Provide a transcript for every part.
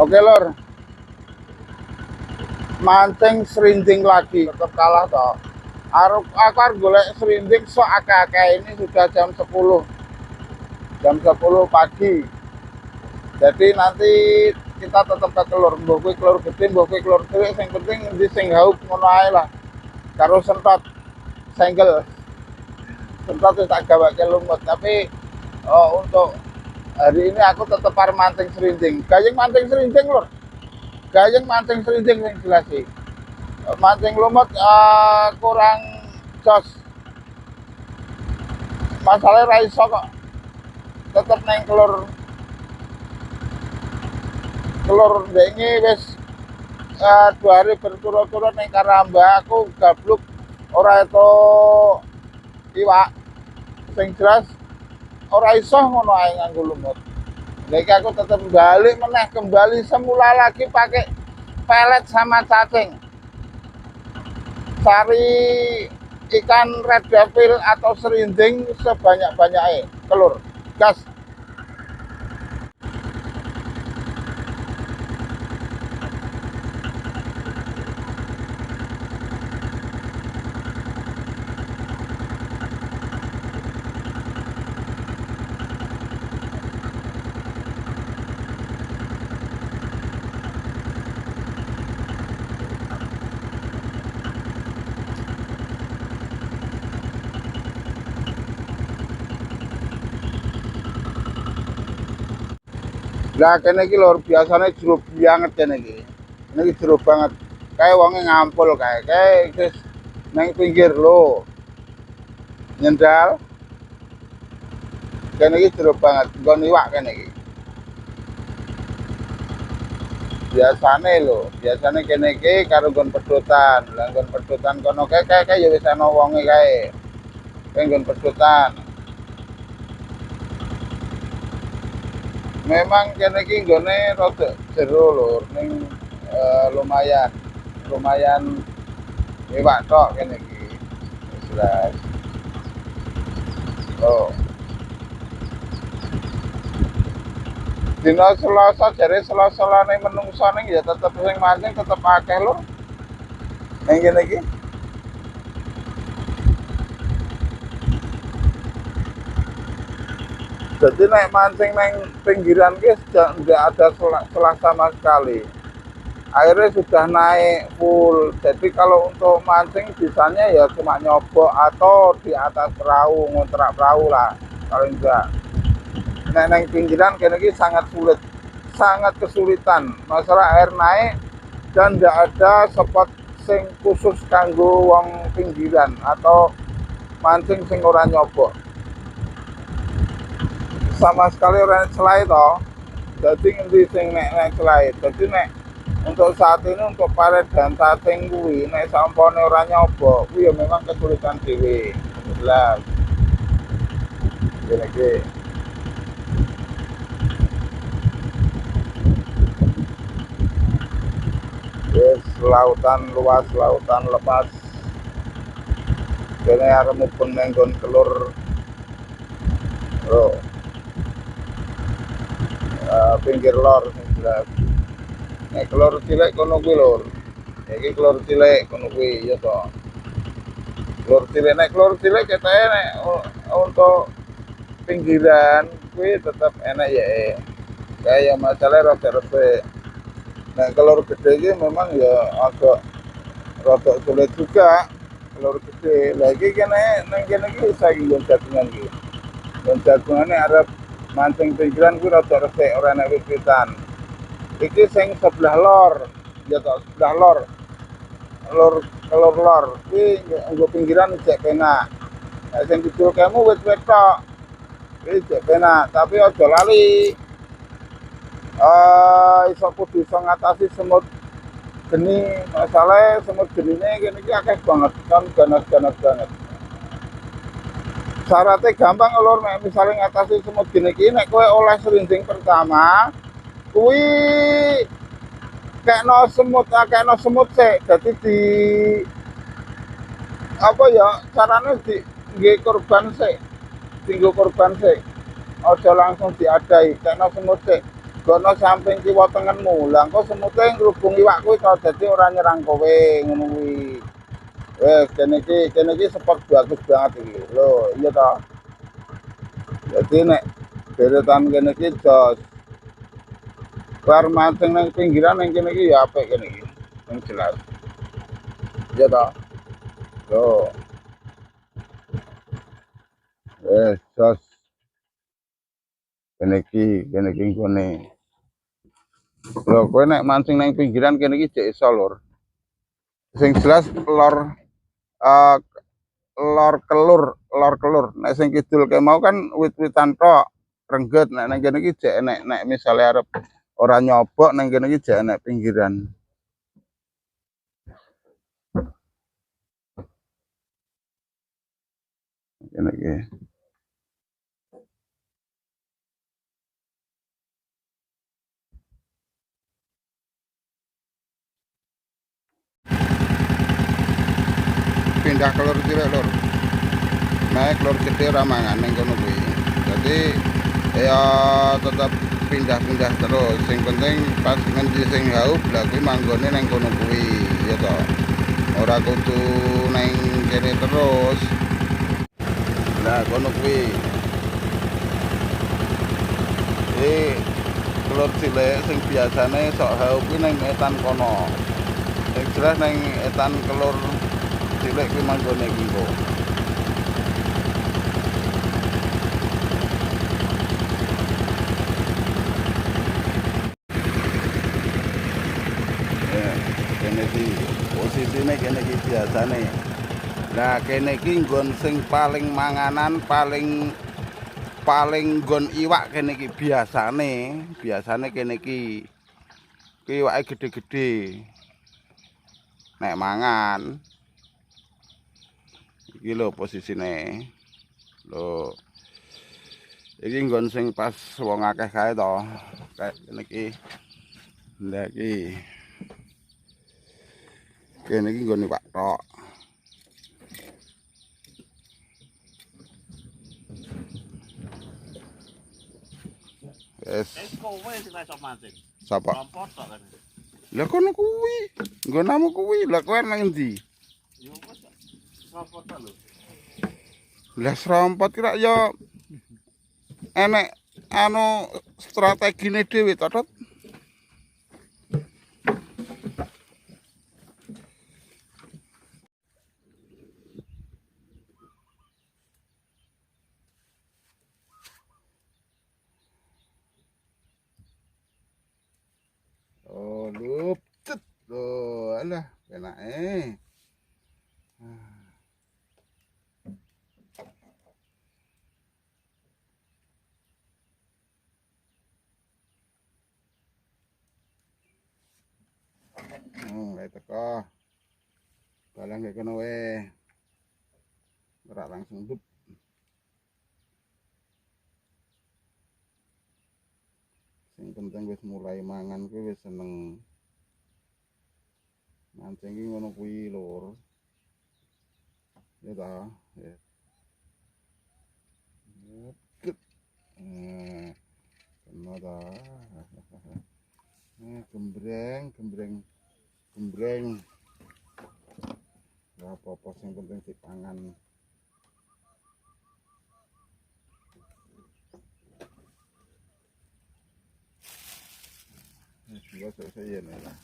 Oke lor, mancing serinding lagi, tetap kalah toh. Aku harus golek serinding so akeh-akeh, ini sudah jam 10 pagi. Jadi nanti kita tetap ke kelur, mbok kuwi kelur gede, mbok kuwi kelur cilik, sing penting di sing haup ngono ae lah. Karo sentot senggel. Sentot wis tak gawake lumut, tapi untuk hari ini aku tetap arep mancing serinding. Gayeng mancing serinding lur. Gayeng mancing serinding sing jelas sih. Mancing lumut kurang jos. Masalahnya ra iso kok. Tetep neng kelur dengi wis 2 hari berturut-turut neng Karamba aku gabluk ora itu iwak. Sing jelas ora iso ngono ae nganggo lumut. Lagi aku tetep kembali semula lagi pakai pelet sama cacing. Cari ikan red devil atau serinding sebanyak-banyaknya. Kelur, gas. Lah kene iki lho biasane jeruk banget kene iki. Niki jeruk banget. Kae wonge ngampul kae wis nang pinggir lho. Nyendal. Kene iki jeruk banget, nggon iwak kene iki. Biasane kene iki karo nggon pedotan. Lah nggon pedotan kono kae ya wis ana wonge kae. Kae nggon pedotan. Memang kene iki nggone rada jero lur ning lumayan iwak tok kene iki. Jelas. Oh. Dina Selasa jare Selasa-lane menungso ning ya tetep sing mancing tetep akeh lur. Ning kene iki. Jadi naik mancing neng pinggiran guys tidak ada celah sama sekali. Airnya sudah naik full. Jadi kalau untuk mancing bisanya ya cuma nyobok atau di atas perahu, ngontrak perahu lah. Kalau enggak, neng pinggiran kene iki sangat sulit, sangat kesulitan. Masalah air naik dan tidak ada spot sing khusus kanggo wong pinggiran atau mancing sing ora nyobok. Sama sekali orang selai toh, jadi ngendi sing nek selai. Jadi nek untuk saat ini untuk paret dan cacing kuwi nek sampone ora nyoba kuwi ya memang kesulitan dhewe. Jelas. Iki. Yes, lautan luas, lautan lepas. Kene arep mubeng nang kelur. Oh. Pinggir lor sing jelas. Nek kelur cilik kono kuwi lur. Iki kelur cilik kono kuwi ya to. Kelur cilik ketoke nek untuk pinggiran kuwi tetep enak ya. Kayak masalah rada resik. Nek kelur gede iki memang ya agak rada sulit juga. Kelur gede. Lah iki kene nang kene iki saiki nggon jagungan iki. Nggon jagungane arep mancing pinggiran kuwi rada resik ora enak wit-witan. Iki sing sebelah lor, ya tok sebelah lor. Kelur lor kuwi nggo pinggiran cek penak. Nek sing kidul kemu wit-wit tok. Iki cek penak, tapi aja lali. Kudu iso ngatasi semut geni. Masalahnya semut genine kene iki akeh banget, kan ganas-ganas banget. Syaratnya gampang lur, nek misalnya ngatasi semut gini iki nek kowe oleh serinding pertama kuwi kekno semut sik. Dadi di apa ya carane di nggih korban sik. Tinggo korban sik. Aja langsung diadai kekno semut sik. gono samping kiwa tengenmu. Lah engko semute ngrubung iwak kuwi to dadi ora nyerang kowe ngono kuwi. Kene iki spot bagus banget iki. Lho, iya to. Jadi nek deretan kene iki jos. Bar mancing nang pinggiran nang kene iki ya apik kene iki. Yang jelas. Iya to. Lho. Jos. Kene iki ngene. Lho, kowe nek mancing nang pinggiran kene iki jek iso, Lur. Sing jelas uh, lor kelur. Nek sing kidul ke mau kan wit-witan tok, rengget. Nek nang kene iki jek nek misale arep ora nyobok nang kene iki jek nek pinggiran. Kene iki. Pindah kelur cilik, Lur. Naik kelur gede ora mangan ning kono kuwi. Jadi ya tetap pindah-pindah terus. Sing penting pas ngendi sing haup lah kuwi manggone nang kono kuwi, ya to. Ora kudu nang kene terus. Lah kono kuwi. Kelur cilik sing biasane sok haup kuwi nang etan kono. Sing jelas nang etan kelur cilik kuwi manggone iki kok. Kene iki posisine kene iki biasane. Nah kene iki nggon sing paling manganan paling nggon iwak kene iki biasane kene iki iwake gede-gede. Nek mangan iki lho posisine. Lho. Iki nggon sing pas wong akeh kae to. Kayak kene iki. Lah iki. Kene iki nggon iwak tok. Wes. Kowe sing iso mancing. Sapa? Rompot tok kan. Lah kono kuwi. Nggonamu kuwi. Lah kowe nang endi? Yo wis rompot tok lho. Lah serompot kira ya enek anu strategine dhewe to, Tot. Oh, lupet. Loh, alah, enake. Kayak teko. Balang kayak kono wae. Ora langsung dup. Sing penting wis mulai mangan kuwi wis seneng. Mancing iki ngono kuwi, Lur. Ya ta, ya. Ket. Kena ta. Gembreng. Ora apa-apa sing penting dipangan. Gua selesai nih lah.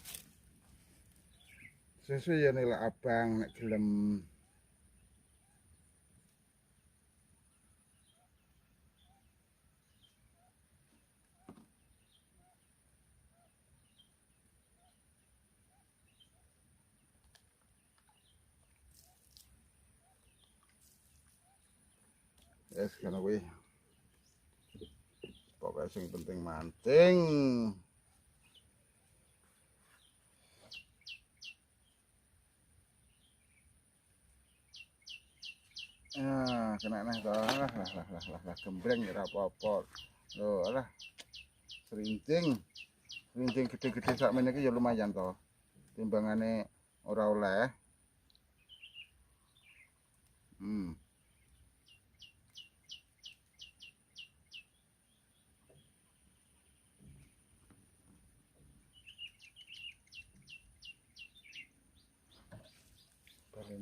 Sesuai nih lah abang nek gelem. Yes, kana kuwi. Pokoke sing penting mancing. Ya, kena neh to. Lah gembreng ora apa-apa. Lho, alah. Serinting gede-gede sakmene iki ya lumayan to. Timbangane ora oleh.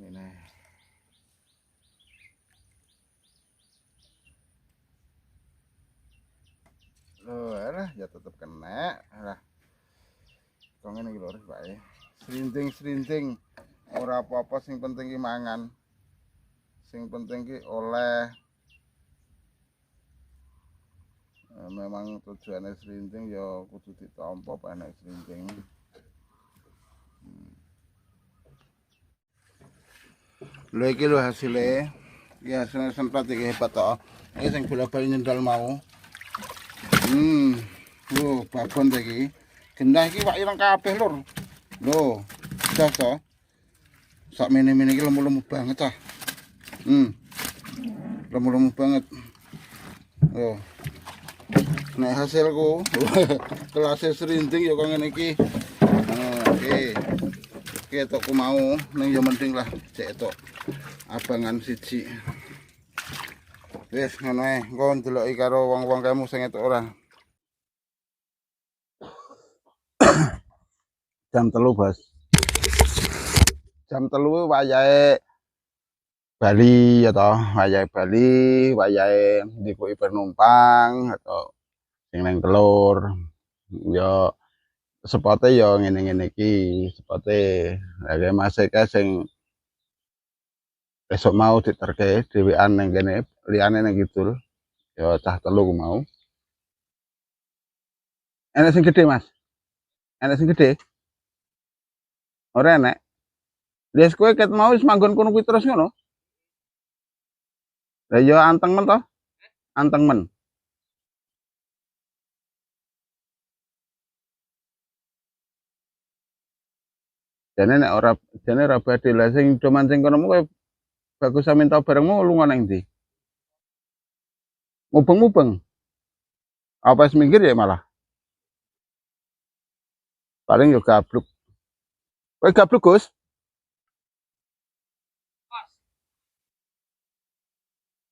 Ini nih. Loh, ya tetep kena. Lah. Kok ngene iki lho Pak. Serinting-serinting. Ora apa-apa sing penting ki mangan. Sing penting ki oleh. Memang tujuannya serinting ya kudu ditampa panek serinting. Lho iki lho hasilnya. Ya hasilnya sempat iki hebat to. Iki sing bola-bali nyendal mau. Lho babon iki. Gendah iki wak ireng kabeh lur. Lho, jas to. Sak mene-mene iki lemu-lemu banget cah. Lemu-lemu banget. Yo. Nek hasilku kelas serinting ya kok ngene iki. Oke. Oke tokku mau ning ya mending lah cek tok abangan siji. Wis ngono ae, engko ndeloki karo wong-wong kamu sing etok ora. Jam 3, Bos. Jam 3 wayahe Bali ya toh, wayahe Bali, wayahe ndikuki penumpang atau sing nang telur. Ya sepote ya ngene-ngene iki, sepote lha masih ka sing esuk mau diterke dhewean ning kene, liyane ning kidul. Ya cah 3 ku mau. Enek sing gedhe, Mas? Enek sing gedhe? Ora enek. Wis kowe ket mau wis manggon kono kuwi terus ngono. Lah ya anteng men to? Anteng men. Jane nek ora badhe lah sing do mancing kono kowe bagus minta barengmu lunga nang ndi? Mubeng-mubeng. Apa wis minggir ya malah? Paling yo gabluk. Kowe gabluk, Gus?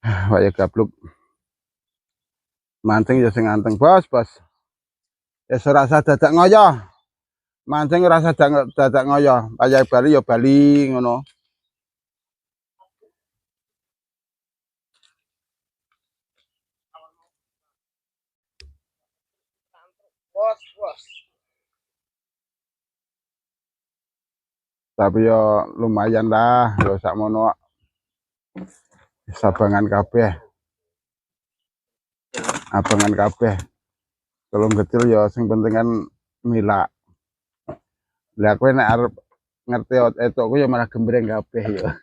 Wah ya gabluk. Mancing ya sing anteng, Bos, Bos. Wis ora usah dadak ngoyo. Mancing ora usah dadak ngoyo. Wayahe Bali ya Bali ngono. Bos. Tapi ya lumayan lah, lho sakmono. Sabangan kabeh. Abangan kabeh. Telung kecil ya sing penting kan milak. Lah kowe nek arep ngerti etokku ya malah gembreng kabeh ya.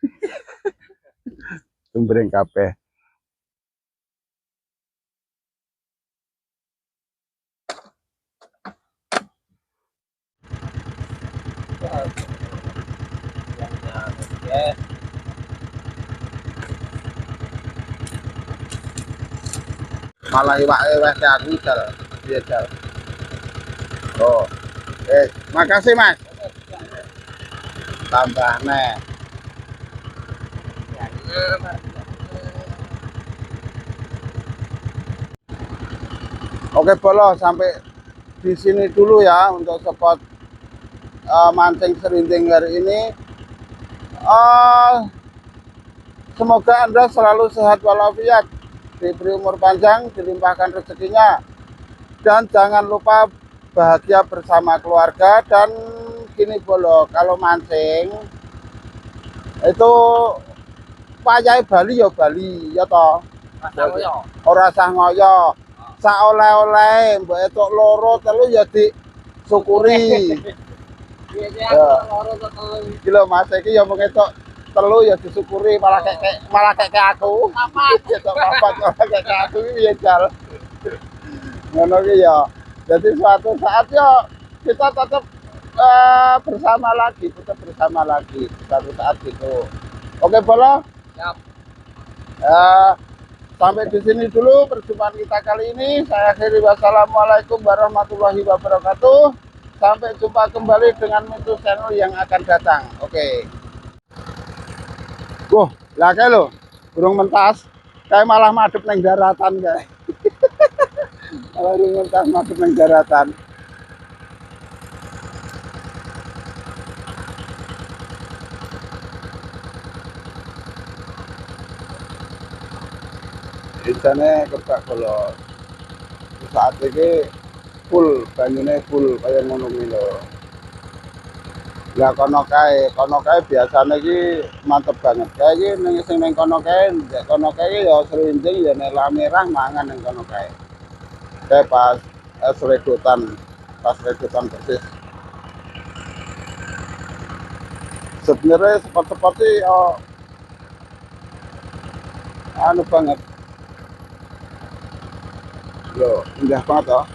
Gembreng kabeh. Malah iwake wis aku jal. Iya jal. Oh. Makasih Mas. Tambah nih. Oke Bolo, sampai di sini dulu ya untuk spot mancing serinting hari ini. Semoga Anda selalu sehat walafiat, diberi umur panjang, dilimpahkan rezekinya, dan jangan lupa bahagia bersama keluarga. Dan gini Bolo, kalau mancing itu wayahe Bali ya Bali ya toh. Ora sah ngoyo. Sak oleh-oleh mbok etuk loro telu ya disyukuri. Ya. Iki lho Mas, iki ya mung etuk telu ya disyukuri, malah kayak aku. Etuk papat malah kayak aku iki ya jal. Ngono ki ya. Jadi suatu saat ya kita tetap bersama lagi, suatu saat gitu. Oke Bolo? Siap. Sampai di sini dulu perjumpaan kita kali ini. Saya akhiri, wassalamualaikum warahmatullahi wabarakatuh. Sampai jumpa kembali dengan Mitu channel yang akan datang. Oke. Lah kayak lo, burung mentas, kayak malah madep neng daratan kayak. Burung mentas madep neng daratan. Biasanya kebak kalau saat ini full banyune full kaya ngono kuwi lho. Lah kono kae biasane iki mantep banget. Kae iki ning sing ning kono kae ya serinjing ya nek lampu merah mangan ning kono kae. Kae pas redutan persis. Sebenarnya spot-spot sih anu banget. Loh, indah banget toh.